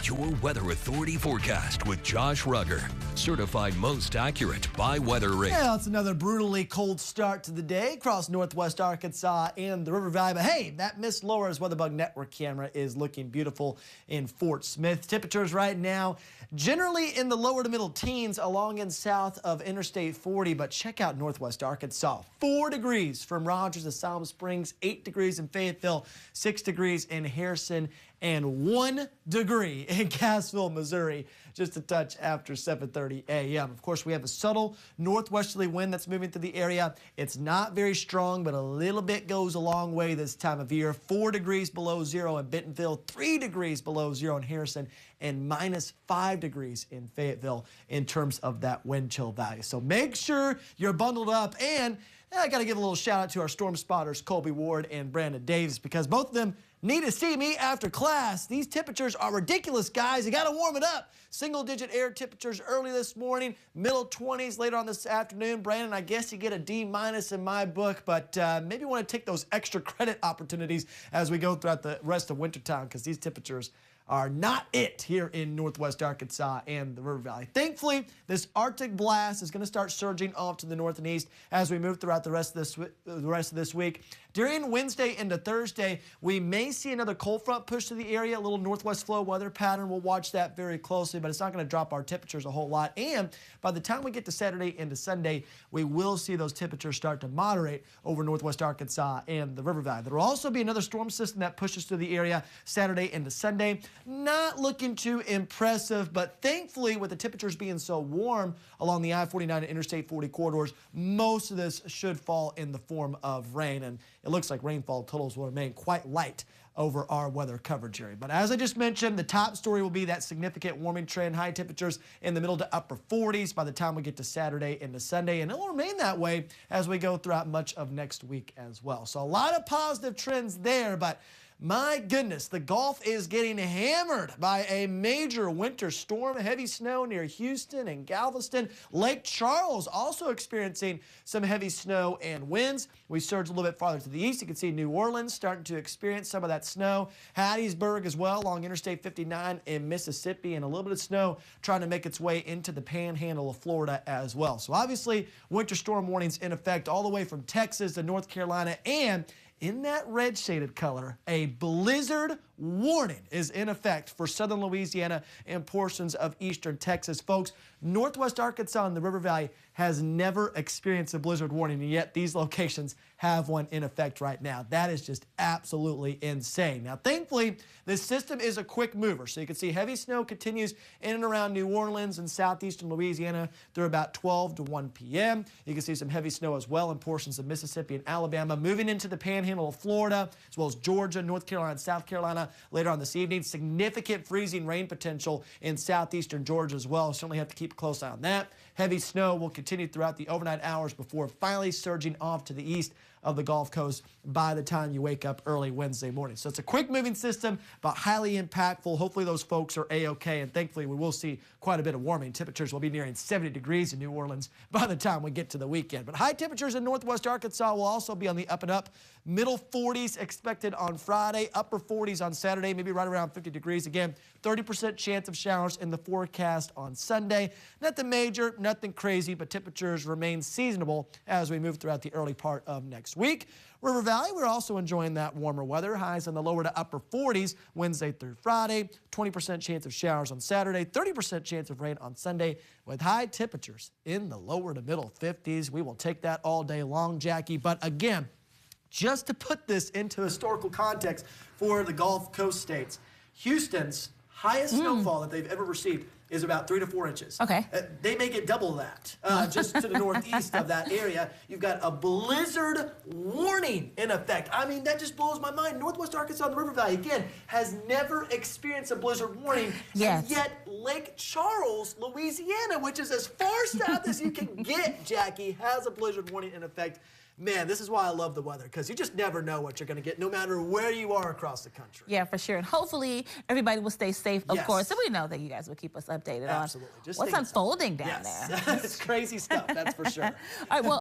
Your Weather Authority forecast with Josh Rugger, certified most accurate by WeatherRate. Yeah, it's another brutally cold start to the day across northwest Arkansas and the River Valley. But hey, that Miss Laura's WeatherBug Network camera is looking beautiful in Fort Smith. Temperatures right now generally in the lower to middle teens along and south of Interstate 40. But check out northwest Arkansas. 4 degrees from Rogers to Salem Springs, 8 degrees in Fayetteville, 6 degrees in Harrison, and 1 degree in Cassville, Missouri, just a touch after 7:30 a.m. Of course, we have a subtle northwesterly wind that's moving through the area. It's not very strong, but a little bit goes a long way this time of year. 4 degrees below zero in Bentonville, 3 degrees below zero in Harrison, and -5 degrees in Fayetteville in terms of that wind chill value. So make sure you're bundled up. And I got to give a little shout out to our storm spotters, Colby Ward and Brandon Davis, because both of them need to see me after class. These temperatures are ridiculous, guys. You got to warm it up. Single-digit air temperatures early this morning, middle 20s later on this afternoon. Brandon, I guess you get a D- in my book, but maybe you want to take those extra credit opportunities as we go throughout the rest of wintertime, because these temperatures are not it here in northwest Arkansas and the River Valley. Thankfully, this Arctic blast is going to start surging off to the north and east as we move throughout the rest of this week. During Wednesday into Thursday, we may see another cold front push to the area, a little northwest flow weather pattern. We'll watch that very closely, but it's not going to drop our temperatures a whole lot. And by the time we get to Saturday into Sunday, we will see those temperatures start to moderate over northwest Arkansas and the River Valley. There will also be another storm system that pushes through the area Saturday into Sunday. Not looking too impressive, but thankfully, with the temperatures being so warm along the I-49 and Interstate 40 corridors, most of this should fall in the form of rain, and it looks like rainfall totals will remain quite light over our weather coverage area. But as I just mentioned, the top story will be that significant warming trend, high temperatures in the middle to upper 40s by the time we get to Saturday into Sunday, and it will remain that way as we go throughout much of next week as well. So a lot of positive trends there, but my goodness, the Gulf is getting hammered by a major winter storm. Heavy snow near Houston and Galveston. Lake Charles also experiencing some heavy snow and winds. We surge a little bit farther to the east. You can see New Orleans starting to experience some of that snow. Hattiesburg as well along Interstate 59 in Mississippi, and a little bit of snow trying to make its way into the panhandle of Florida as well. So obviously, winter storm warnings in effect all the way from Texas to North Carolina, and in that red shaded color, a blizzard warning is in effect for southern Louisiana and portions of eastern Texas. Folks, northwest Arkansas and the River Valley has never experienced a blizzard warning, and yet these locations have one in effect right now. That is just absolutely insane. Now, thankfully, this system is a quick mover, so you can see heavy snow continues in and around New Orleans and southeastern Louisiana through about 12 to 1 p.m. You can see some heavy snow as well in portions of Mississippi and Alabama, moving into the panhandle of Florida, as well as Georgia, North Carolina, and South Carolina later on this evening. Significant freezing rain potential in southeastern Georgia as well. Certainly have to keep a close eye on that. Heavy snow will continue throughout the overnight hours before finally surging off to the east of the Gulf Coast by the time you wake up early Wednesday morning. So it's a quick moving system, but highly impactful. Hopefully those folks are A-OK, and thankfully we will see quite a bit of warming. Temperatures will be nearing 70 degrees in New Orleans by the time we get to the weekend. But high temperatures in northwest Arkansas will also be on the up and up. Middle 40s expected on Friday, upper 40s on Saturday, maybe right around 50 degrees. Again, 30% chance of showers in the forecast on Sunday. Nothing major, nothing crazy, but temperatures remain seasonable as we move throughout the early part of next week. River Valley, we're also enjoying that warmer weather. Highs in the lower to upper 40s Wednesday through Friday. 20% chance of showers on Saturday. 30% chance of rain on Sunday with high temperatures in the lower to middle 50s. We will take that all day long, Jackie. But again, just to put this into historical context for the Gulf Coast states, Houston's highest snowfall that they've ever received is about 3 to 4 inches. Okay. They make it double that. Just to the northeast of that area, you've got a blizzard warning in effect. I mean, that just blows my mind. Northwest Arkansas and the River Valley, again, has never experienced a blizzard warning. Yes. And yet Lake Charles, Louisiana, which is as far south as you can get, Jackie, has a blizzard warning in effect. Man, this is why I love the weather, because you just never know what you're going to get, no matter where you are across the country. Yeah, for sure. And hopefully everybody will stay safe, of course. And we know that you guys will keep us updated on just what's unfolding down there. It's crazy stuff, that's for sure. All right, well.